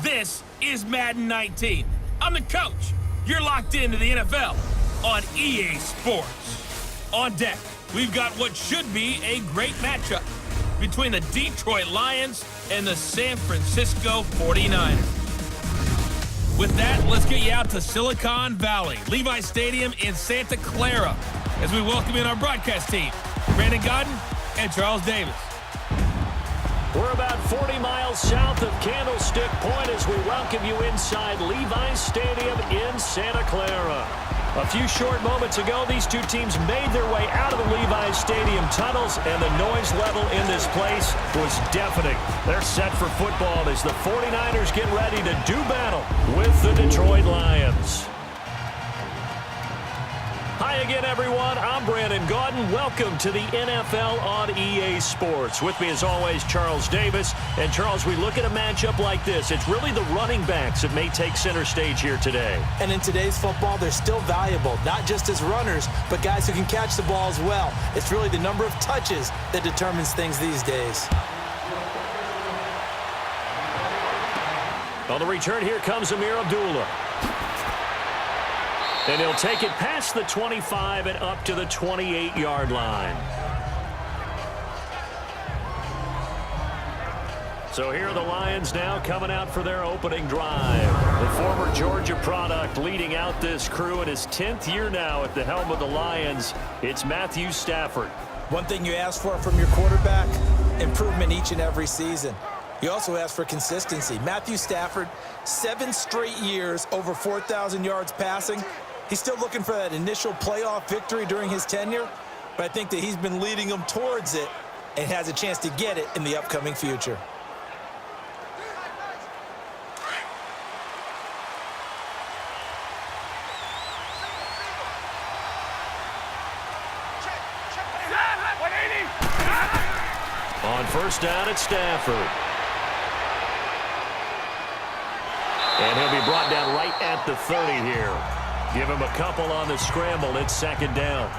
This is Madden 19. I'm the coach. You're locked into the NFL on EA Sports. On deck, we've got what should be a great matchup between the Detroit Lions and the San Francisco 49ers. With that, let's get you out to Silicon Valley, Levi's Stadium in Santa Clara, as we welcome in our broadcast team, Brandon Godden and Charles Davis. We're about 40 miles south of Candlestick Point as we welcome you inside Levi's Stadium in Santa Clara. A few short moments ago, these two teams made their way out of the Levi's Stadium tunnels, and the noise level in this place was deafening. They're set for football as the 49ers get ready to do battle with the Detroit Lions. Hi again, everyone. I'm Brandon Godden. Welcome to the NFL on EA Sports. With me, as always, Charles Davis. And, Charles, we look at a matchup like this. It's really the running backs that may take center stage here today. And in today's football, they're still valuable, not just as runners, but guys who can catch the ball as well. It's really the number of touches that determines things these days. On the return, here comes Amir Abdullah. And he'll take it past the 25 and up to the 28-yard line. So here are the Lions now coming out for their opening drive. The former Georgia product leading out this crew in his 10th year now at the helm of the Lions. It's Matthew Stafford. One thing you ask for from your quarterback, improvement each and every season. You also ask for consistency. Matthew Stafford, 7 straight years over 4,000 yards passing. He's still looking for that initial playoff victory during his tenure, but I think that he's been leading them towards it and has a chance to get it in the upcoming future. On first down, it's Stafford. And he'll be brought down right at the 30 here. Give him a couple on the scramble. It's second down.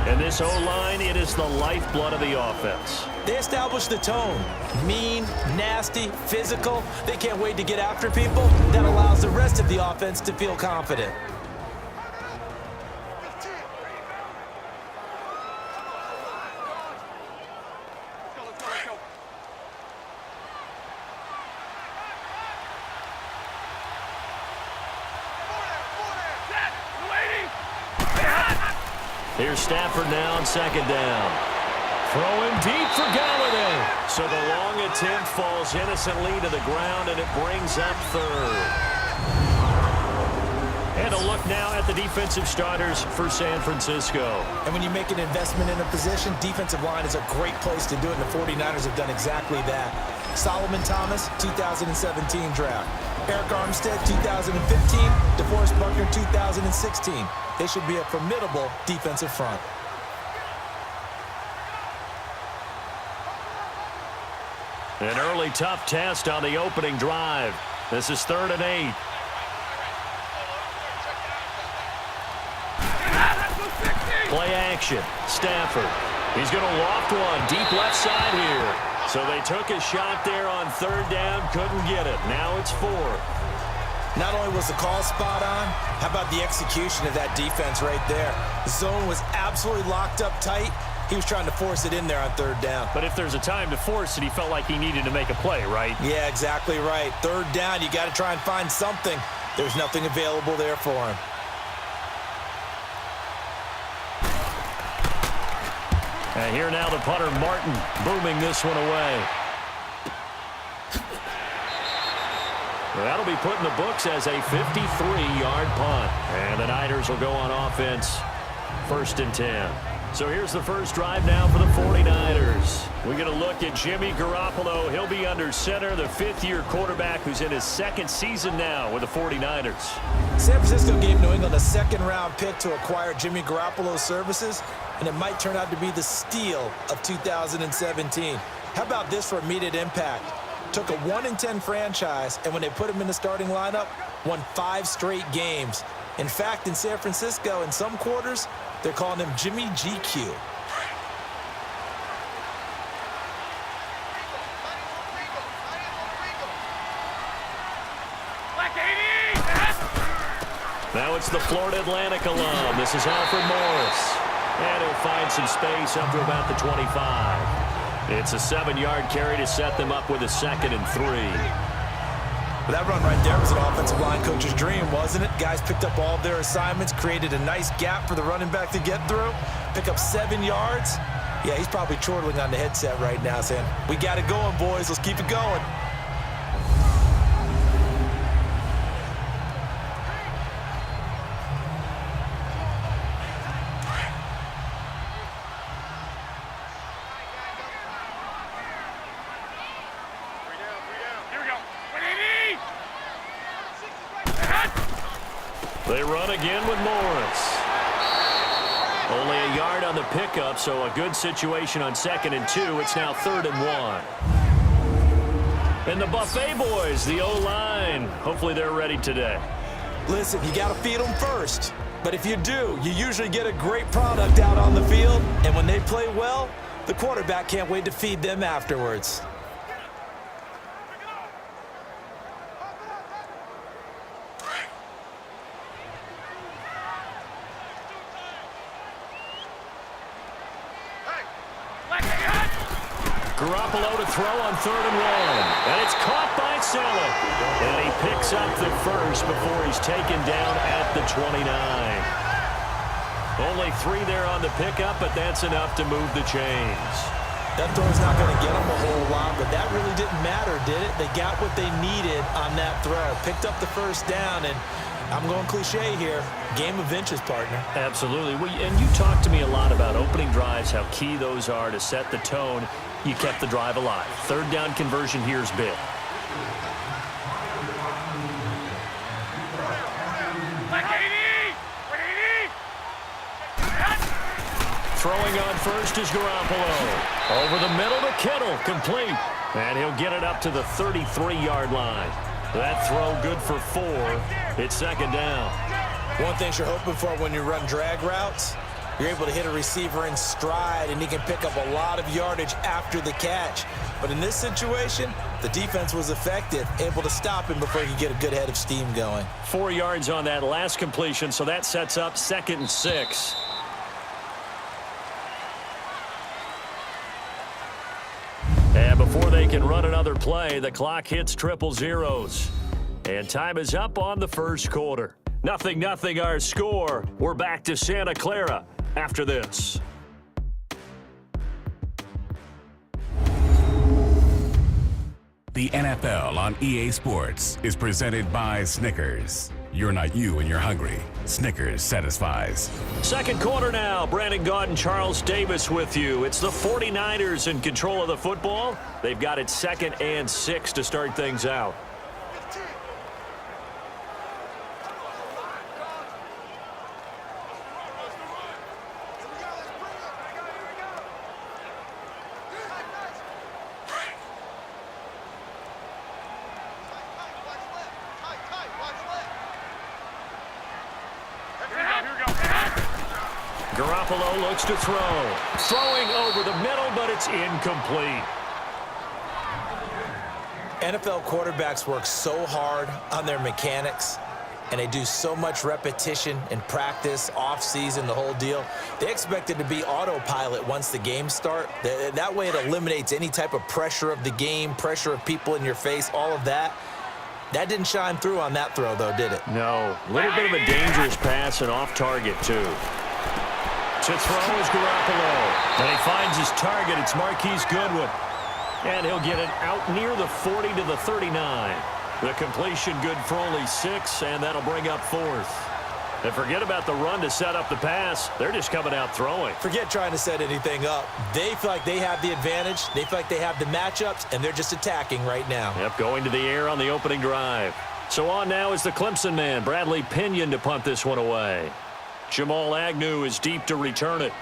And this O-line, it is the lifeblood of the offense. They establish the tone. Mean, nasty, physical. They can't wait to get after people. That allows the rest of the offense to feel confident. Here's Stafford now on second down. Throwing deep for Galladay. So the long attempt falls innocently to the ground, and it brings up third. And a look now at the defensive starters for San Francisco. And when you make an investment in a position, defensive line is a great place to do it, and the 49ers have done exactly that. Solomon Thomas, 2017 draft. Eric Armstead, 2015. DeForest Buckner, 2016. They should be a formidable defensive front. An early tough test on the opening drive. This is 3rd and 8. Play action. Stafford. He's going to loft one deep left side here. So they took a shot there on 3rd down, couldn't get it. Now it's 4th. Not only was the call spot on, how about the execution of that defense right there? The zone was absolutely locked up tight. He was trying to force it in there on 3rd down. But if there's a time to force it, he felt like he needed to make a play, right? Yeah, exactly right. 3rd down, you got to try and find something. There's nothing available there for him. And here now the punter, Martin, booming this one away. Well, that'll be put in the books as a 53-yard punt. And the Niners will go on offense, 1st and 10. So here's the first drive now for the 49ers. We're going to look at Jimmy Garoppolo. He'll be under center, the 5th-year quarterback who's in his 2nd season now with the 49ers. San Francisco gave New England a 2nd-round pick to acquire Jimmy Garoppolo's services, and it might turn out to be the steal of 2017. How about this for immediate impact? Took a 1-10 franchise, and when they put him in the starting lineup, won 5 straight games. In fact, in San Francisco, in some quarters, they're calling him Jimmy GQ. Now it's the Florida Atlantic alum. This is Alfred Morris. And he'll find some space up to about the 25. It's a 7-yard carry to set them up with a 2nd and 3. Well, that run right there was an offensive line coach's dream, wasn't it? Guys picked up all of their assignments, created a nice gap for the running back to get through, pick up 7 yards. Yeah, he's probably chortling on the headset right now saying, we got it going, boys. Let's keep it going. They run again with Morris. Only a yard on the pickup, so a good situation on 2nd and 2. It's now 3rd and 1. And the Buffet boys, the O-line. Hopefully they're ready today. Listen, you got to feed them first. But if you do, you usually get a great product out on the field. And when they play well, the quarterback can't wait to feed them afterwards. Garoppolo to throw on 3rd and 1. And it's caught by Saleh. And he picks up the first before he's taken down at the 29. Only 3 there on the pickup, but that's enough to move the chains. That throw's not going to get them a whole lot, but that really didn't matter, did it? They got what they needed on that throw. Picked up the first down, and I'm going cliche here. Game of inches, partner. Absolutely. And you talked to me a lot about opening drives, how key those are to set the tone. You kept the drive alive. 3rd down conversion here is big. Throwing on first is Garoppolo. Over the middle to Kittle. Complete. And he'll get it up to the 33-yard line. That throw good for 4. It's 2nd down. One thing you're hoping for when you run drag routes, you're able to hit a receiver in stride, and he can pick up a lot of yardage after the catch. But in this situation, the defense was effective, able to stop him before he could get a good head of steam going. 4 yards on that last completion, so that sets up 2nd and 6. And before they can run another play, the clock hits triple zeros. And time is up on the first quarter. 0-0 our score. We're back to Santa Clara after this. The NFL on EA Sports is presented by Snickers. You're not you when you're hungry. Snickers satisfies. Second quarter now. Brandon Gaud and Charles Davis with you. It's the 49ers in control of the football. They've got it 2nd and 6 to start things out. Garoppolo looks to throw. Throwing over the middle, but it's incomplete. NFL quarterbacks work so hard on their mechanics, and they do so much repetition in practice, off-season, the whole deal. They expect it to be autopilot once the games start. That way it eliminates any type of pressure of the game, pressure of people in your face, all of that. That didn't shine through on that throw, though, did it? No. A little bit of a dangerous pass and off target, too. To throw is Garoppolo. And he finds his target. It's Marquise Goodwin. And he'll get it out near the 40 to the 39. The completion good for only 6, and that'll bring up 4th. And forget about the run to set up the pass. They're just coming out throwing. Forget trying to set anything up. They feel like they have the advantage. They feel like they have the matchups, and they're just attacking right now. Yep, going to the air on the opening drive. So on now is the Clemson man, Bradley Pinion, to punt this one away. Jamal Agnew is deep to return it.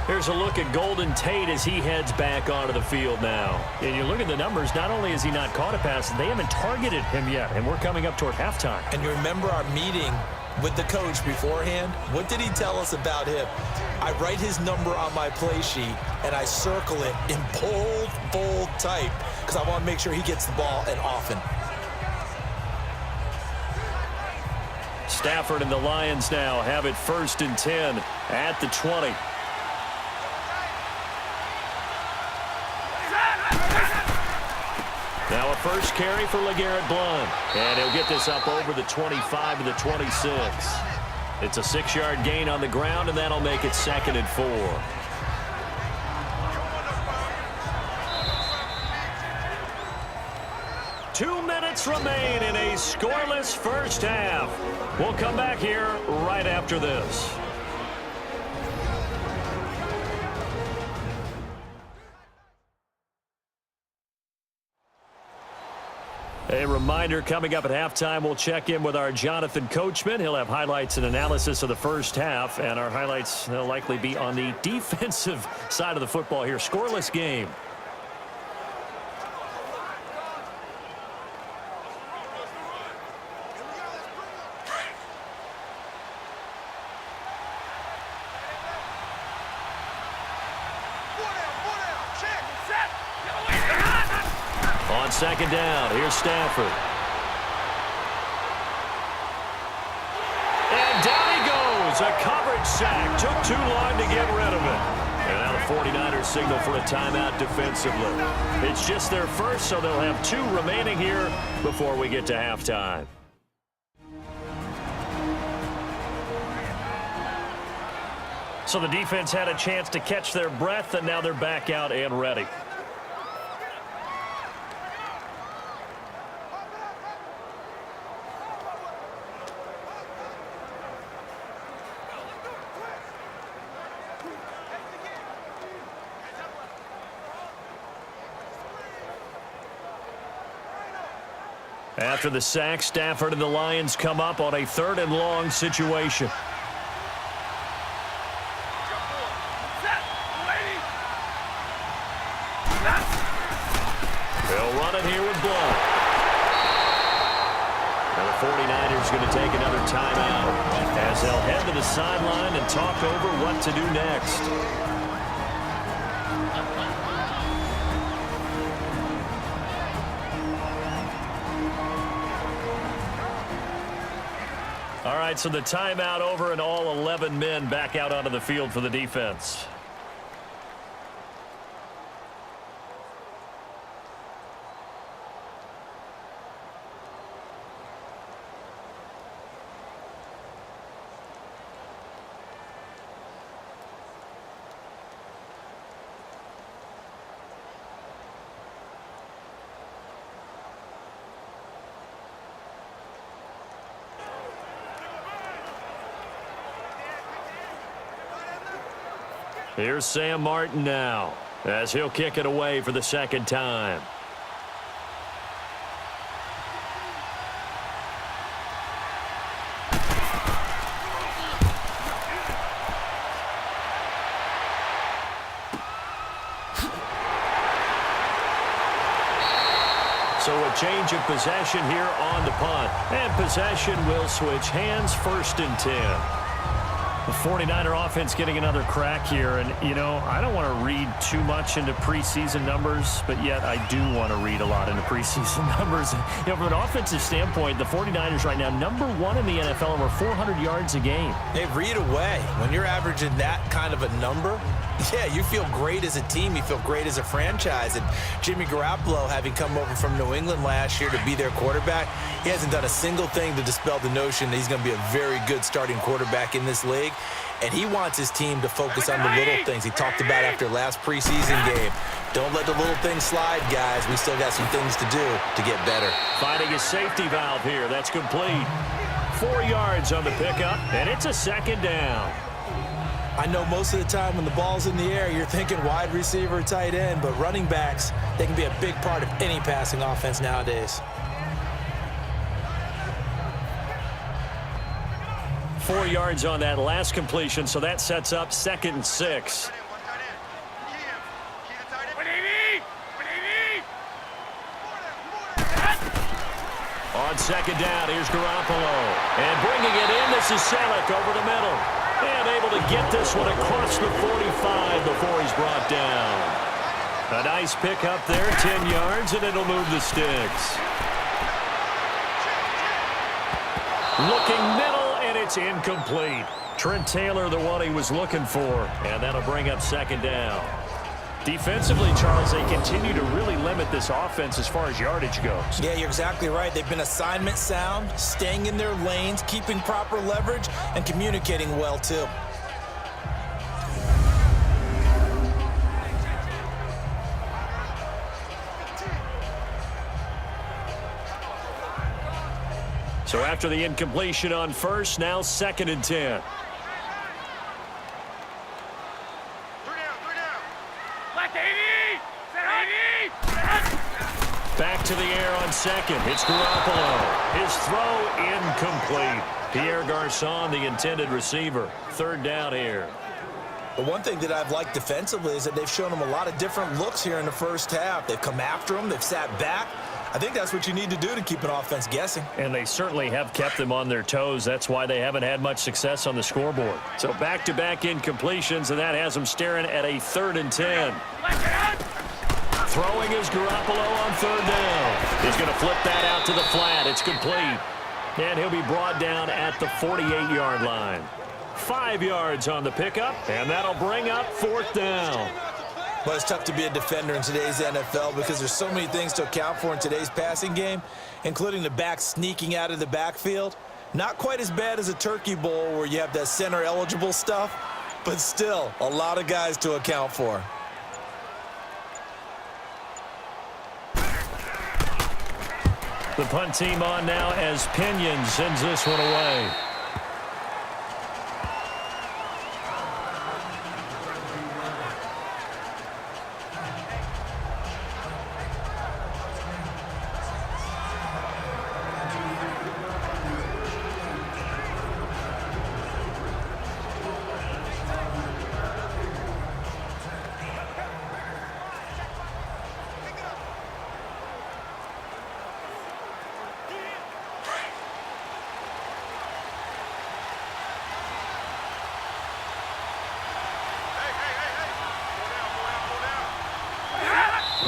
Here's a look at Golden Tate as he heads back onto the field now. And you look at the numbers, not only has he not caught a pass, they haven't targeted him yet, and we're coming up toward halftime. And you remember our meeting with the coach beforehand? What did he tell us about him? I write his number on my play sheet, and I circle it in bold type because I want to make sure he gets the ball and often. Stafford and the Lions now have it 1st and 10 at the 20. Now a first carry for LeGarrette Blount. And he'll get this up over the 25 to the 26. It's a 6-yard gain on the ground, and that'll make it 2nd and 4. Two minutes remain in a scoreless first half. We'll come back here right after this. A reminder, coming up at halftime, we'll check in with our Jonathan Coachman. He'll have highlights and analysis of the first half, and our highlights will likely be on the defensive side of the football here. Scoreless game. On 2nd down, here's Stafford. And down he goes. A coverage sack. Took too long to get rid of it. And now the 49ers signal for a timeout defensively. It's just their first, so they'll have 2 remaining here before we get to halftime. So the defense had a chance to catch their breath, and now they're back out and ready. After the sack, Stafford and the Lions come up on a 3rd and long situation. They'll run it here with Blount. And the 49ers going to take another timeout as they'll head to the sideline and talk over what to do next. All right, so the timeout over and all 11 men back out onto the field for the defense. Here's Sam Martin now as he'll kick it away for the 2nd time. So a change of possession here on the punt. And possession will switch hands, 1st and 10. The 49er offense getting another crack here. And, you know, I don't want to read too much into preseason numbers, but yet I do want to read a lot into preseason numbers. You know, from an offensive standpoint, the 49ers right now, #1 in the NFL, over 400 yards a game. They read away. When you're averaging that kind of a number, yeah, you feel great as a team. You feel great as a franchise. And Jimmy Garoppolo, having come over from New England last year to be their quarterback, he hasn't done a single thing to dispel the notion that he's going to be a very good starting quarterback in this league. And he wants his team to focus on the little things he talked about after last preseason game. Don't let the little things slide, guys. We still got some things to do to get better. Finding a safety valve here. That's complete. 4 yards on the pickup, and it's a 2nd down. I know most of the time when the ball's in the air, you're thinking wide receiver, tight end, but running backs, they can be a big part of any passing offense nowadays. 4 yards on that last completion, so that sets up 2nd and 6. On second down, here's Garoppolo. And bringing it in, this is Selleck over the middle. And able to get this one across the 45 before he's brought down. A nice pick up there, 10 yards, and it'll move the sticks. Looking middle, and it's incomplete. Trent Taylor, the one he was looking for, and that'll bring up second down. Defensively, Charles, they continue to really limit this offense as far as yardage goes. Yeah, you're exactly right. They've been assignment sound, staying in their lanes, keeping proper leverage, and communicating well, too. So after the incompletion on first, now second and 10. Back to the air on second. It's Garoppolo. His throw incomplete. Pierre Garçon, the intended receiver. Third down here. But one thing that I've liked defensively is that they've shown them a lot of different looks here in the first half. They've come after them. They've sat back. I think that's what you need to do to keep an offense guessing. And they certainly have kept them on their toes. That's why they haven't had much success on the scoreboard. So back-to-back incompletions, and that has them staring at a 3rd and 10. Throwing is Garoppolo on third down. He's going to flip that out to the flat. It's complete. And he'll be brought down at the 48-yard line. 5 yards on the pickup, and that'll bring up 4th down. Well, it's tough to be a defender in today's NFL because there's so many things to account for in today's passing game, including the back sneaking out of the backfield. Not quite as bad as a turkey bowl where you have that center-eligible stuff, but still a lot of guys to account for. The punt team on now as Pinion sends this one away.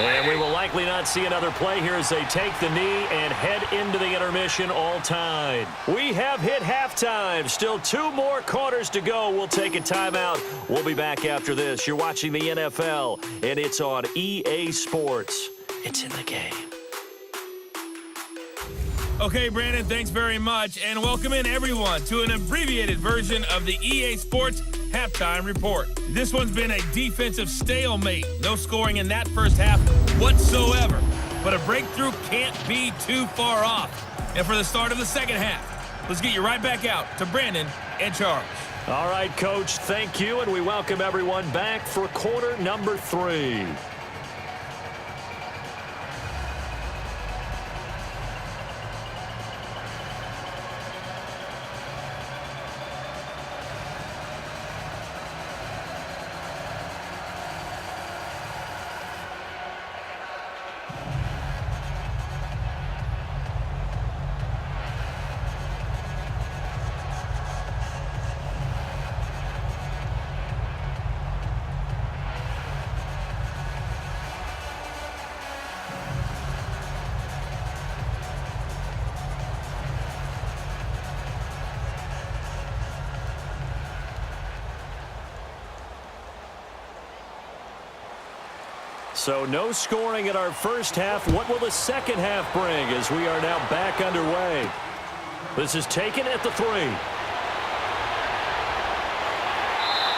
And we will likely not see another play here as they take the knee and head into the intermission all tied. We have hit halftime. Still 2 more quarters to go. We'll take a timeout. We'll be back after this. You're watching the NFL, and it's on EA Sports. It's in the game. Okay, Brandon, thanks very much. And welcome in, everyone, to an abbreviated version of the EA Sports Halftime Report. This one's been a defensive stalemate. No scoring in that first half whatsoever. But a breakthrough can't be too far off. And for the start of the second half, let's get you right back out to Brandon and Charles. All right, Coach, thank you. And we welcome everyone back for quarter number 3. So no scoring in our first half. What will the second half bring as we are now back underway? This is taken at the 3.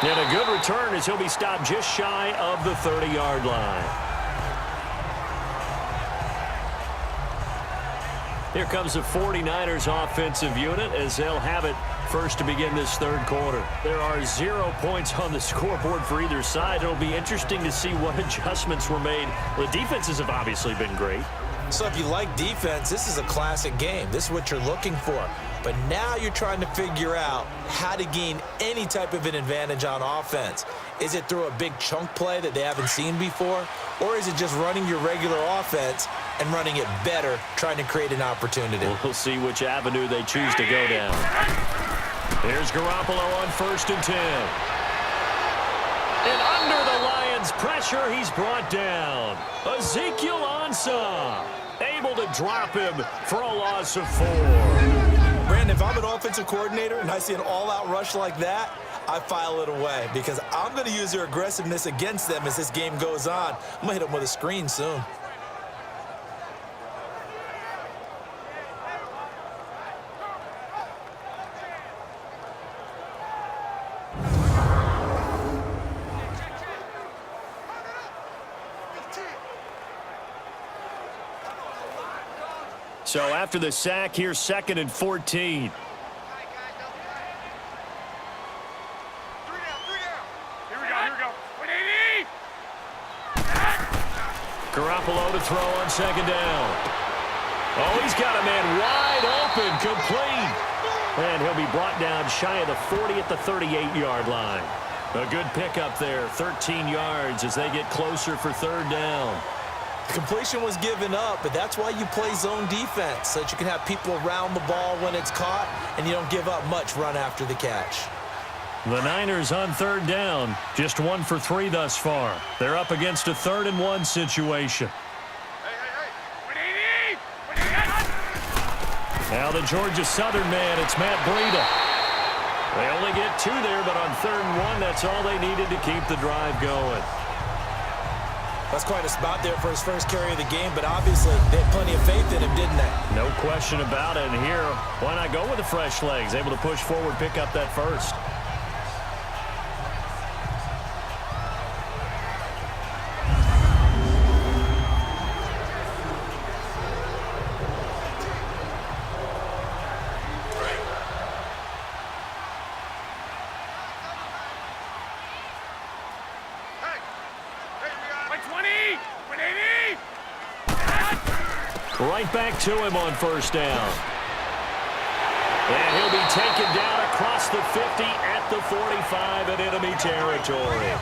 And a good return as he'll be stopped just shy of the 30-yard line. Here comes the 49ers offensive unit as they'll have it first to begin this third quarter. There are 0 points on the scoreboard for either side. It'll be interesting to see what adjustments were made. The defenses have obviously been great. So if you like defense, this is a classic game. This is what you're looking for. But now you're trying to figure out how to gain any type of an advantage on offense. Is it through a big chunk play that they haven't seen before? Or is it just running your regular offense and running it better, trying to create an opportunity? We'll see which avenue they choose to go down. Here's Garoppolo on 1st and 10. And under the Lions' pressure, he's brought down. Ezekiel Ansah able to drop him for a loss of 4. Brandon, if I'm an offensive coordinator and I see an all-out rush like that, I file it away because I'm going to use their aggressiveness against them as this game goes on. I'm going to hit them with a screen soon. So after the sack, here's 2nd and 14. Garoppolo to throw on 2nd down. Oh, he's got a man wide open, complete. And he'll be brought down shy of the 40 at the 38-yard line. A good pickup there, 13 yards as they get closer for 3rd down. Completion was given up, but that's why you play zone defense, so that you can have people around the ball when it's caught, and you don't give up much run after the catch. The Niners on 3rd down, just 1 for 3 thus far. They're up against a 3rd and 1 situation. Now the Georgia Southern man, it's Matt Breida. They only get 2 there, but on 3rd and 1, that's all they needed to keep the drive going. That's quite a spot there for his first carry of the game, but obviously they had plenty of faith in him, didn't they? No question about it. And here, why not go with the fresh legs? Able to push forward, pick up that first. Right back to him on 1st down. And he'll be taken down across the 50 at the 45 in enemy territory.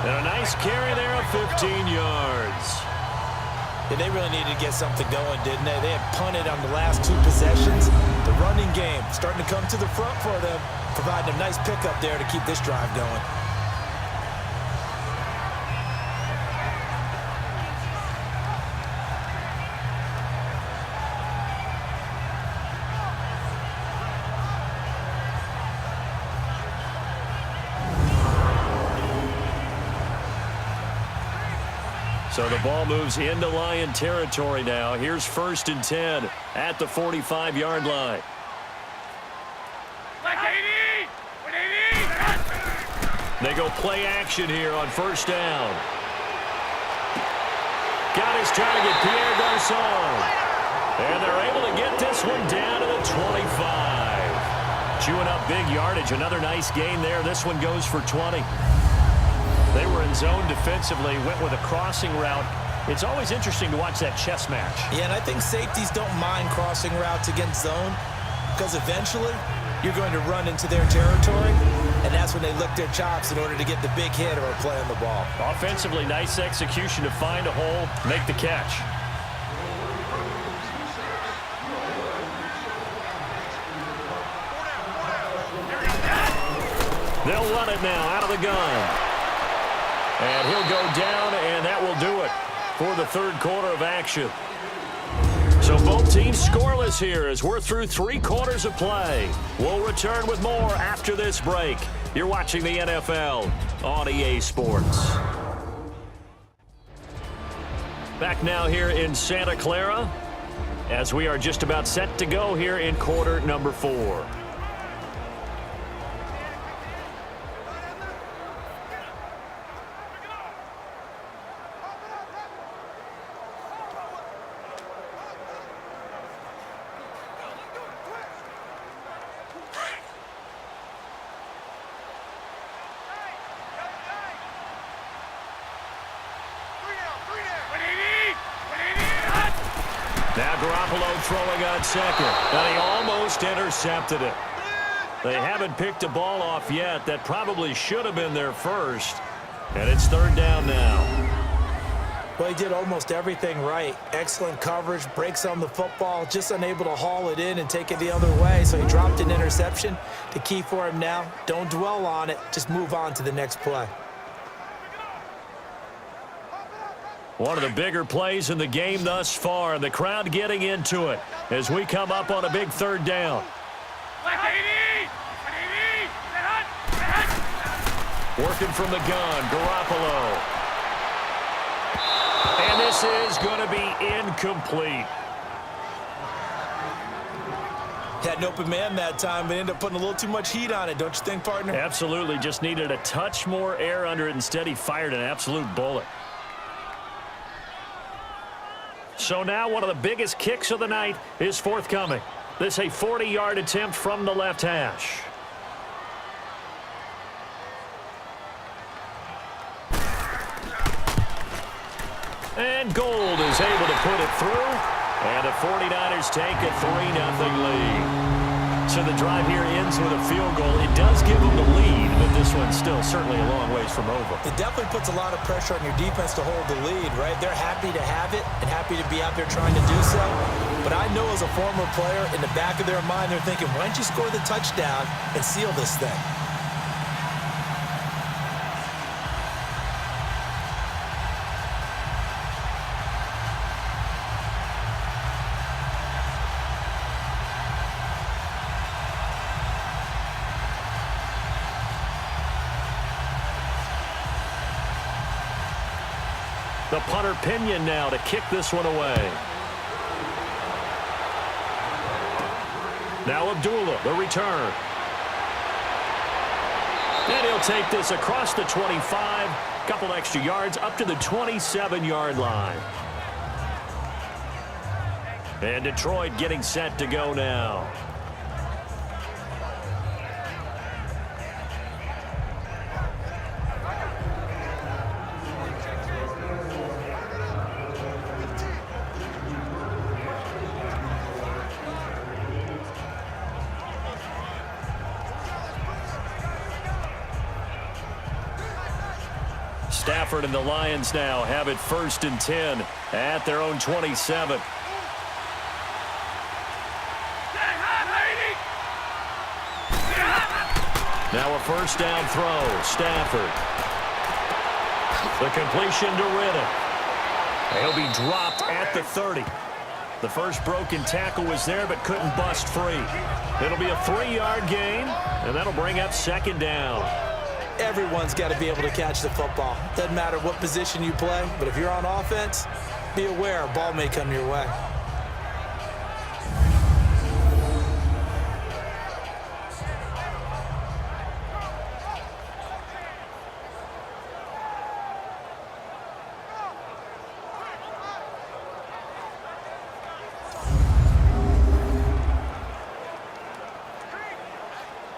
And a nice carry there of 15 yards. Yeah, they really needed to get something going, didn't they? They had punted on the last 2 possessions. The running game starting to come to the front for them, providing a nice pickup there to keep this drive going. So the ball moves into Lion territory now. Here's 1st and 10 at the 45-yard line. They go play action here on 1st down. Got his target, Pierre Garçon. And they're able to get this one down to the 25. Chewing up big yardage. Another nice gain there. This one goes for 20. They were in zone defensively, went with a crossing route. It's always interesting to watch that chess match. Yeah, and I think safeties don't mind crossing routes against zone because eventually you're going to run into their territory, and that's when they lick their chops in order to get the big hit or a play on the ball. Offensively, nice execution to find a hole, make the catch. They'll run it now out of the gun. And he'll go down, and that will do it for the 3rd quarter of action. So both teams scoreless here as we're through 3 quarters of play. We'll return with more after this break. You're watching the NFL on EA Sports. Back now here in Santa Clara as we are just about set to go here in quarter number 4. Now Garoppolo throwing on 2nd. And he almost intercepted it. They haven't picked a ball off yet. That probably should have been their first. And it's third down now. Well, he did almost everything right. Excellent coverage, breaks on the football, just unable to haul it in and take it the other way. So he dropped an interception. The key for him now, don't dwell on it. Just move on to the next play. One of the bigger plays in the game thus far, and the crowd getting into it as we come up on a big third down. Working from the gun, Garoppolo. And this is going to be incomplete. Had an open man that time, but ended up putting a little too much heat on it, don't you think, partner? Absolutely. Just needed a touch more air under it. Instead, he fired an absolute bullet. So now one of the biggest kicks of the night is forthcoming. This is a 40-yard attempt from the left hash. And Gold is able to put it through. And the 49ers take a 3-0 lead. So the drive here ends with a field goal. It does give them the lead, but this one's still certainly a long ways from over. It definitely puts a lot of pressure on your defense to hold the lead, right? They're happy to have it and happy to be out there trying to do so. But I know as a former player, in the back of their mind, they're thinking, why don't you score the touchdown and seal this thing? The punter Pinion now to kick this one away. Now Abdullah, the return. And he'll take this across the 25. Couple extra yards up to the 27-yard line. And Detroit getting set to go now. Stafford and the Lions now have it 1st and 10 at their own 27. Now a first down throw. Stafford. The completion to Riddick. He'll be dropped at the 30. The first broken tackle was there but couldn't bust free. It'll be a 3-yard gain, and that'll bring up 2nd down. Everyone's got to be able to catch the football. Doesn't matter what position you play, but if you're on offense, be aware a ball may come your way.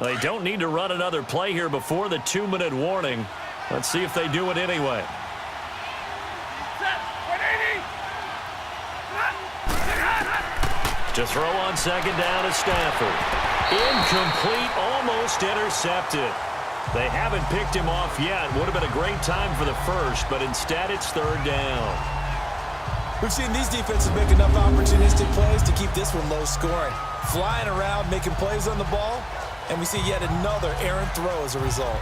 They don't need to run another play here before the 2-minute warning. Let's see if they do it anyway. To throw on 2nd down is Stafford. Incomplete, almost intercepted. They haven't picked him off yet. Would have been a great time for the first, but instead it's 3rd down. We've seen these defenses make enough opportunistic plays to keep this one low scoring. Flying around, making plays on the ball, and we see yet another errant throw as a result.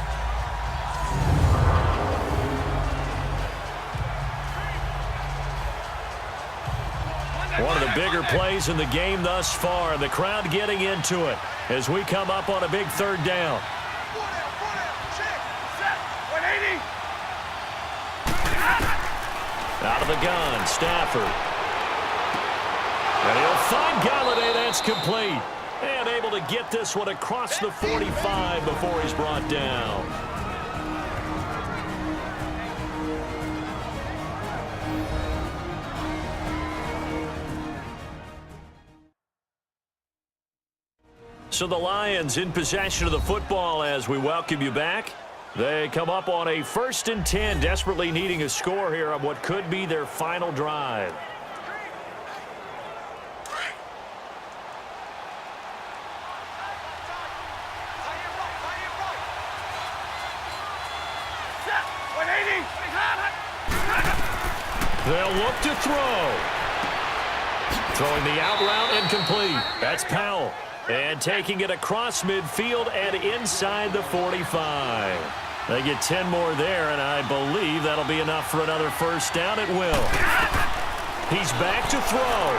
One of the bigger plays in the game thus far. The crowd getting into it as we come up on a big 3rd down. Out of the gun, Stafford. And he'll find Galladay. That's complete. And able to get this one across the 45 before he's brought down. So the Lions in possession of the football as we welcome you back. They come up on a 1st and 10, desperately needing a score here on what could be their final drive. They'll look to throw. Throwing the out route incomplete. That's Powell. And taking it across midfield and inside the 45. They get 10 more there, and I believe that'll be enough for another first down. It will. He's back to throw.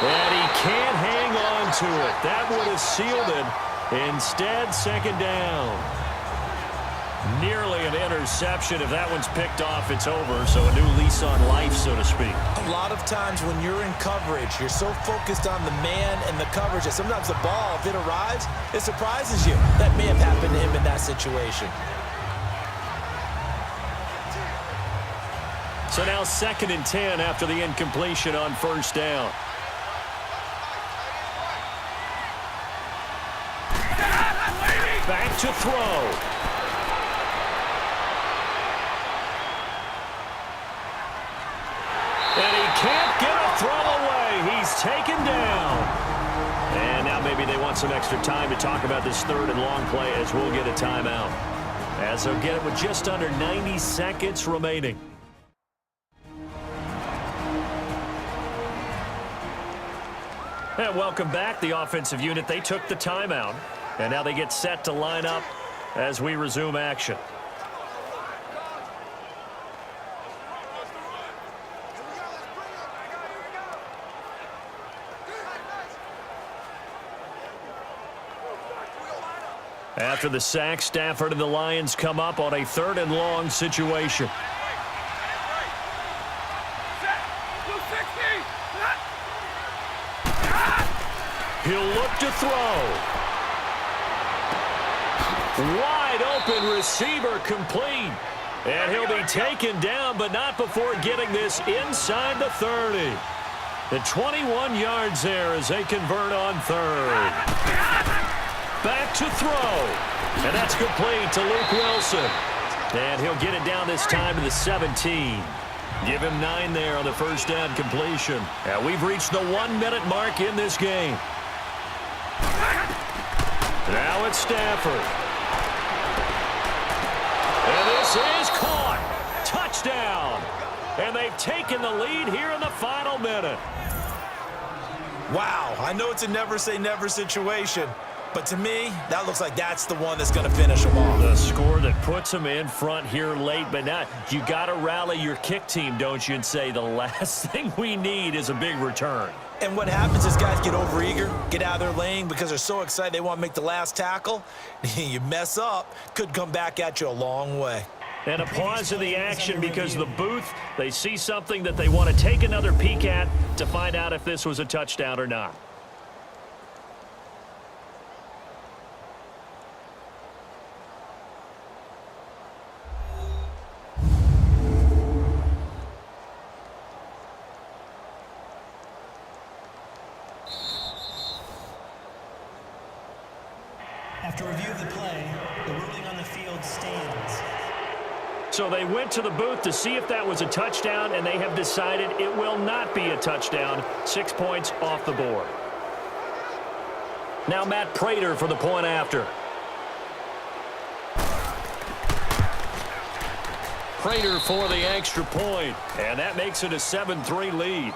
And he can't hang on to it. That would have sealed it. Instead, second down. Nearly an interception. If that one's picked off, it's over. So a new lease on life, so to speak. A lot of times when you're in coverage, you're so focused on the man and the coverage that sometimes the ball, if it arrives, it surprises you. That may have happened to him in that situation. So now 2nd and 10 after the incompletion on first down. Back to throw. And he can't get a throw away. He's taken down. And now maybe they want some extra time to talk about this 3rd and long play as we'll get a timeout. As they'll get it with just under 90 seconds remaining. And welcome back, the offensive unit. They took the timeout. And now they get set to line up as we resume action. After the sack, Stafford and the Lions come up on a 3rd and long situation. He'll look to throw. Wide open receiver complete. And he'll be taken down, but not before getting this inside the 30. The 21 yards there as they convert on 3rd. Back to throw. And that's complete to Luke Wilson. And he'll get it down this time to the 17. Give him 9 there on the first down completion. And we've reached the 1-minute mark in this game. Now it's Stafford. And this is caught. Touchdown. And they've taken the lead here in the final minute. Wow, I know it's a never-say-never situation, but to me, that looks like that's the one that's going to finish them off. The score that puts them in front here late, but now you got to rally your kick team, don't you, and say the last thing we need is a big return. And what happens is guys get overeager, get out of their lane because they're so excited they want to make the last tackle. You mess up, could come back at you a long way. And a pause in the action because the booth, they see something that they want to take another peek at to find out if this was a touchdown or not. After review of the play, the ruling on the field stands. So they went to the booth to see if that was a touchdown, and they have decided it will not be a touchdown. 6 points off the board. Now Matt Prater for the point after. Prater for the extra point, and that makes it a 7-3 lead.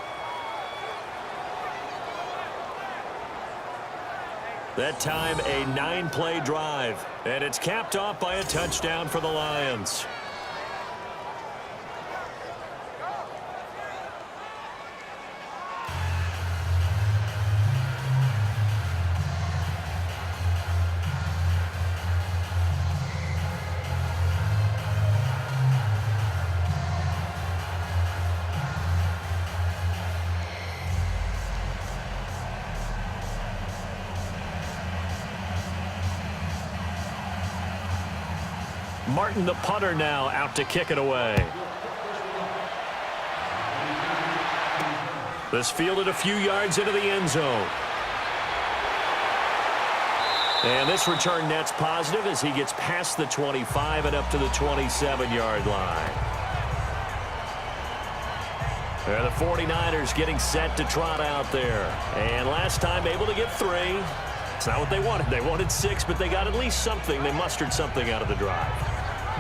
That time, a 9-play drive, and it's capped off by a touchdown for the Lions. Martin, the punter, now out to kick it away. This fielded a few yards into the end zone. And this return net's positive as he gets past the 25 and up to the 27-yard line. And the 49ers getting set to trot out there. And last time able to get 3. It's not what they wanted. They wanted 6, but they got at least something. They mustered something out of the drive.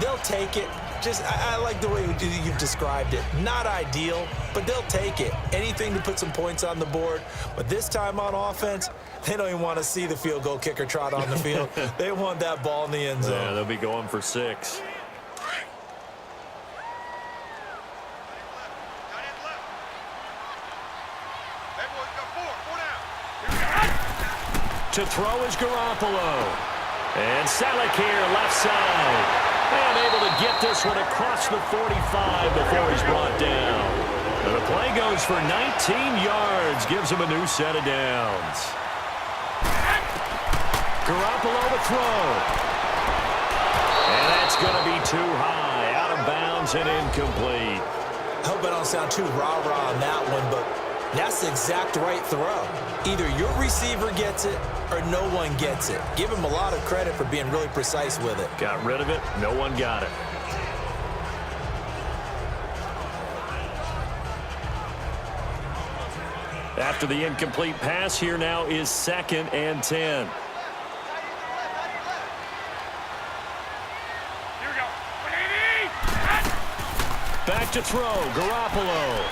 They'll take it. I like the way you described it. Not ideal, but they'll take it. Anything to put some points on the board. But this time on offense, they don't even want to see the field goal kicker trot on the field. They want that ball in the end zone. Yeah, they'll be going for 6. To throw is Garoppolo. And Salek here, left side. And able to get this one across the 45 before he's brought down. And the play goes for 19 yards. Gives him a new set of downs. Garoppolo to throw. And that's going to be too high. Out of bounds and incomplete. I hope I don't sound too rah-rah on that one, but that's the exact right throw. Either your receiver gets it or no one gets it. Give him a lot of credit for being really precise with it. Got rid of it. No one got it. After the incomplete pass, here now is 2nd and 10. Back to throw, Garoppolo.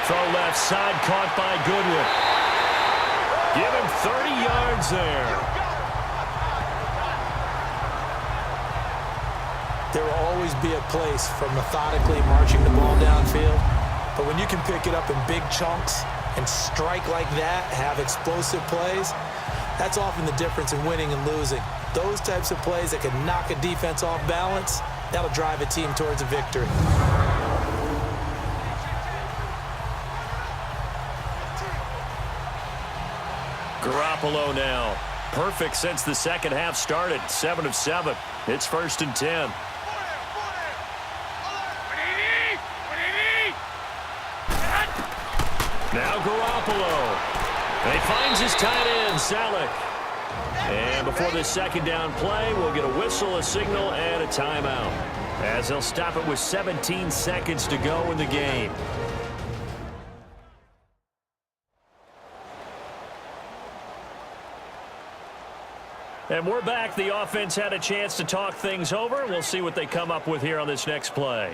Throw left side, caught by Goodwin. Give him 30 yards there. There will always be a place for methodically marching the ball downfield, but when you can pick it up in big chunks and strike like that, have explosive plays, that's often the difference in winning and losing. Those types of plays that can knock a defense off balance, that'll drive a team towards a victory. Garoppolo now. Perfect since the second half started. 7 of 7. It's 1st and 10. Now Garoppolo. And he finds his tight end, Salek. And before the second down play, we'll get a whistle, a signal, and a timeout, as they'll stop it with 17 seconds to go in the game. And we're back. The offense had a chance to talk things over. We'll see what they come up with here on this next play.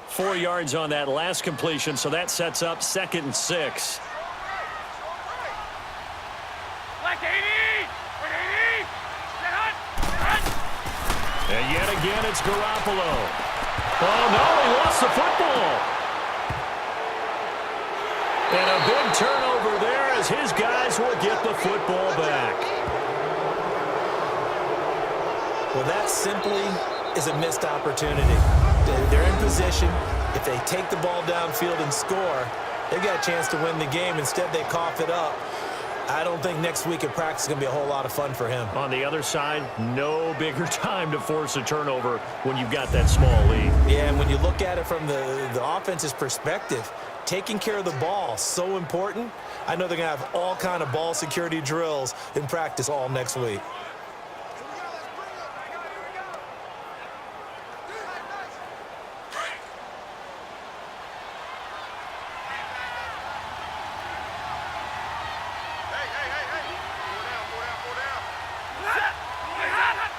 Four yards on that last completion, so that sets up 2nd and 6. And yet again, it's Garoppolo. Oh, no, he lost the football. And a big turnover there as his guys will get the football back. Well, that simply is a missed opportunity. They're in position. If they take the ball downfield and score, they got a chance to win the game. Instead, they cough it up. I don't think next week at practice is going to be a whole lot of fun for him. On the other side, no bigger time to force a turnover when you've got that small lead. Yeah, and when you look at it from the offense's perspective, taking care of the ball, so important. I know they're going to have all kind of ball security drills in practice all next week.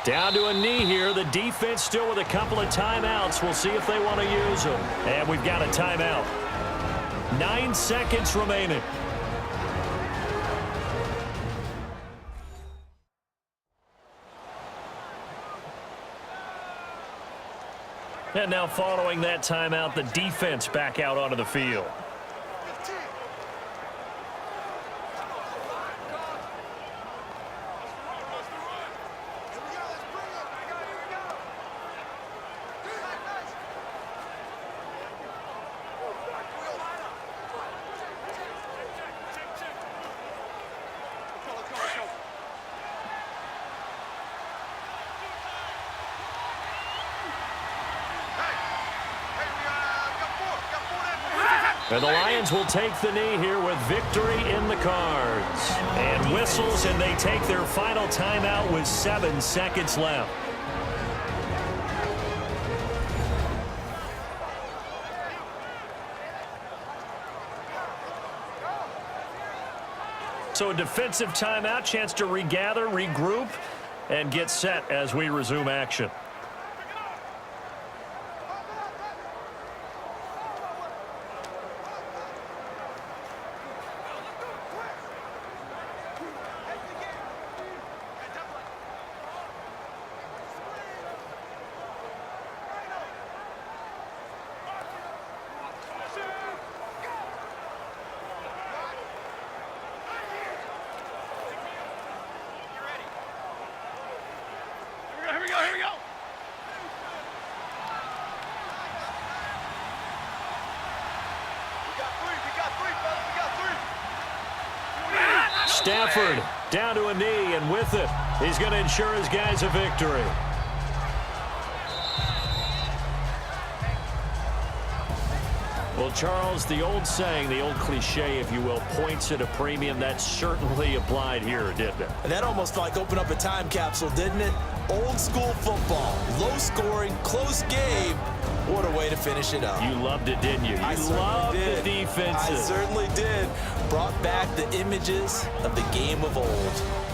Down to a knee here. The defense still with a couple of timeouts. We'll see if they want to use them. And we've got a timeout. 9 seconds remaining. And now following that timeout, the defense back out onto the field. And the Lions will take the knee here with victory in the cards. And whistles, and they take their final timeout with 7 seconds left. So a defensive timeout, chance to regather, regroup, and get set as we resume action. Stafford down to a knee, and with it, he's going to ensure his guys a victory. Well, Charles, the old saying, the old cliche, if you will, points at a premium, that certainly applied here, didn't it? And that almost like opened up a time capsule, didn't it? Old school football, low scoring, close game. What a way to finish it up. You loved it, didn't you? You loved the defenses. I certainly did. Brought back the images of the game of old.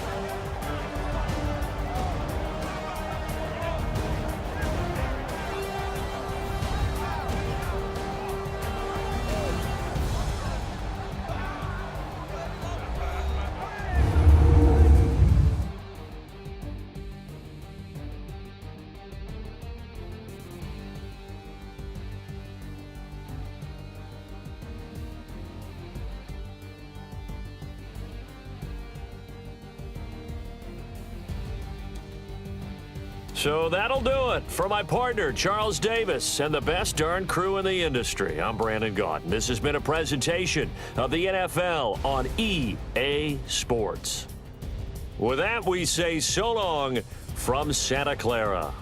So that'll do it for my partner, Charles Davis, and the best darn crew in the industry. I'm Brandon Gaunt. This has been a presentation of the NFL on EA Sports. With that, we say so long from Santa Clara.